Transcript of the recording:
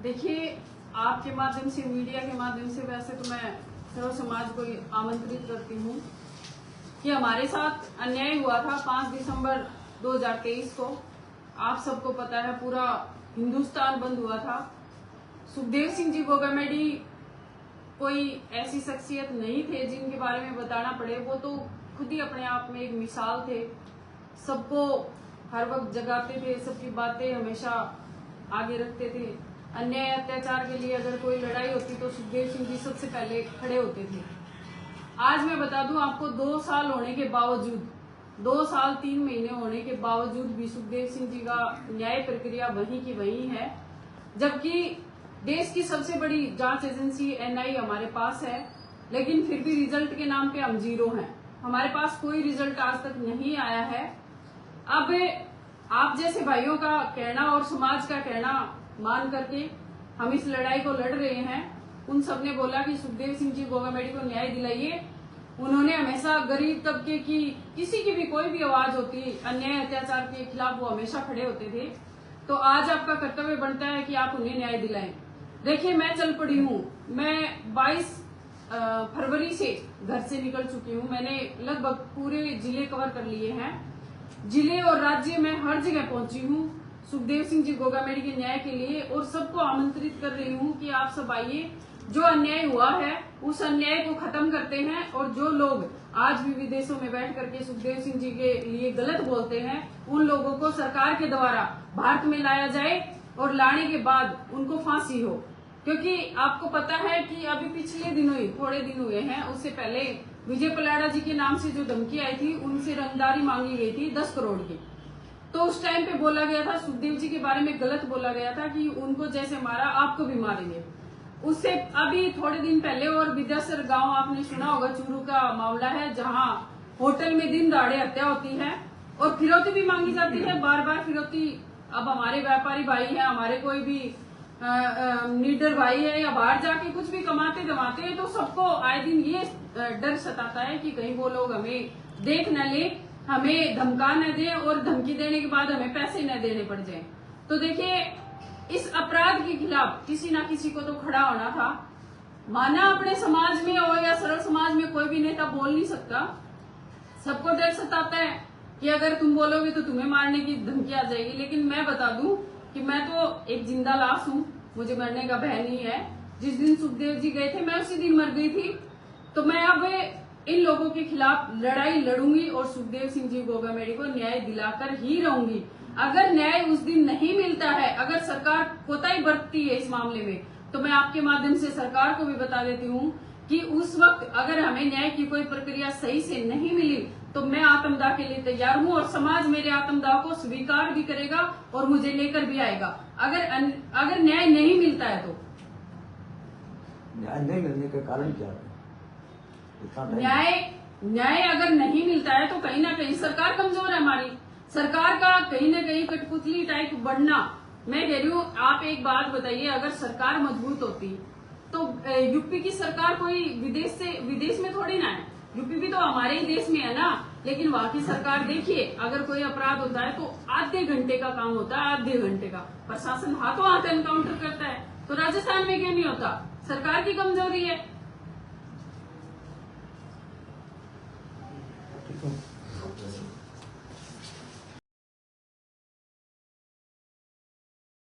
देखिए, आपके माध्यम से, मीडिया के माध्यम से वैसे तो मैं सर्व समाज को आमंत्रित करती हूँ कि हमारे साथ अन्याय हुआ था 5 दिसंबर 2023 को। आप सबको पता है, पूरा हिंदुस्तान बंद हुआ था। सुखदेव सिंह जी गोगामेडी कोई ऐसी शख्सियत नहीं थे जिनके बारे में बताना पड़े। वो तो खुद ही अपने आप में एक मिसाल थे। सबको हर वक्त जगाते थे, सबकी बातें हमेशा आगे रखते थे। अन्याय अत्याचार के लिए अगर कोई लड़ाई होती तो सुखदेव सिंह जी सबसे पहले खड़े होते थे। आज मैं बता दूं आपको, 2 साल होने के बावजूद, 2 साल 3 महीने होने के बावजूद भी सुखदेव सिंह जी का न्याय प्रक्रिया वहीं की वहीं है। जबकि देश की सबसे बड़ी जांच एजेंसी एनआई हमारे पास है, लेकिन फिर भी रिजल्ट के नाम पे हम जीरो हैं। हमारे पास कोई रिजल्ट आज तक नहीं आया है। अब आप जैसे भाइयों का कहना और समाज का कहना मान करके हम इस लड़ाई को लड़ रहे हैं। उन सब ने बोला कि सुखदेव सिंह जी गोगामेडी को न्याय दिलाइए। उन्होंने हमेशा गरीब तबके की, किसी की भी कोई भी आवाज होती अन्याय अत्याचार के खिलाफ, वो हमेशा खड़े होते थे। तो आज आपका कर्तव्य बनता है कि आप उन्हें न्याय दिलाएं। देखिए, मैं चल पड़ी हूँ। मैं 22 फरवरी से घर से निकल चुकी हूँ। मैंने लगभग पूरे जिले कवर कर लिए हैं। जिले और राज्य में हर जगह पहुंची हूँ सुखदेव सिंह जी गोगामेडी के न्याय के लिए, और सबको आमंत्रित कर रही हूँ कि आप सब आइए। जो अन्याय हुआ है उस अन्याय को खत्म करते हैं, और जो लोग आज भी विदेशों में बैठ करके सुखदेव सिंह जी के लिए गलत बोलते हैं, उन लोगों को सरकार के द्वारा भारत में लाया जाए और लाने के बाद उनको फांसी हो। क्योंकि आपको पता है कि अभी पिछले दिनों ही, थोड़े दिन हुए हैं, उससे पहले विजय पलाड़ा जी के नाम से जो धमकी आई थी, उनसे रंगदारी मांगी गई थी 10 करोड़ की। तो उस टाइम पे बोला गया था, सुखदेव जी के बारे में गलत बोला गया था कि उनको जैसे मारा आपको भी मारेंगे। उससे अभी थोड़े दिन पहले और विद्यासर गांव, आपने सुना होगा, चूरू का मामला है, जहां होटल में दिन दहाड़े हत्या होती है और फिरौती भी मांगी जाती है, बार बार फिरौती। अब हमारे व्यापारी भाई है, हमारे कोई भी नीडर भाई है, या बाहर जाके कुछ भी कमाते दमाते हैं, तो सबको आए दिन ये डर सताता है कि कहीं वो लोग हमें देख न ले, हमें धमका न दे, और धमकी देने के बाद हमें पैसे न देने पड़ जाए। तो देखिए, इस अपराध के खिलाफ किसी ना किसी को तो खड़ा होना था। माना अपने समाज में हो या सरल समाज में, कोई भी नेता बोल नहीं सकता। सबको डर सताता है कि अगर तुम बोलोगे तो तुम्हें मारने की धमकी आ जाएगी। लेकिन मैं बता दूं कि मैं तो एक जिंदा लाश हूँ, मुझे मरने का भय नहीं है। जिस दिन सुखदेव जी गए थे, मैं उसी दिन मर गई थी। तो मैं अब इन लोगों के खिलाफ लड़ाई लड़ूंगी और सुखदेव सिंह जी गोगामेडी को न्याय दिलाकर ही रहूंगी। अगर न्याय उस दिन नहीं मिलता है, अगर सरकार कोताही बरतती है इस मामले में, तो मैं आपके माध्यम से सरकार को भी बता देती हूँ कि उस वक्त अगर हमें न्याय की कोई प्रक्रिया सही से नहीं मिली तो मैं आत्मदाह के लिए तैयार हूँ, और समाज मेरे आत्मदाह को स्वीकार भी करेगा और मुझे लेकर भी आएगा। अगर न्याय नहीं मिलता है तो न्याय नहीं मिलने का कारण क्या है? न्याय अगर नहीं मिलता है तो कहीं ना कहीं सरकार कमजोर है। हमारी सरकार का कहीं ना कहीं कठपुतली टाइप बढ़ना। मैं कह रही हूँ, आप एक बात बताइए, अगर सरकार मजबूत होती तो यूपी की सरकार कोई विदेश में थोड़ी ना है। यूपी भी तो हमारे ही देश में है ना। लेकिन वहां की सरकार देखिए, अगर कोई अपराध होता है तो आधे घंटे का काम होता है, आधे घंटे का। प्रशासन हाथों हाथ एनकाउंटर करता है। तो राजस्थान में क्यों नहीं होता? सरकार की कमजोरी है।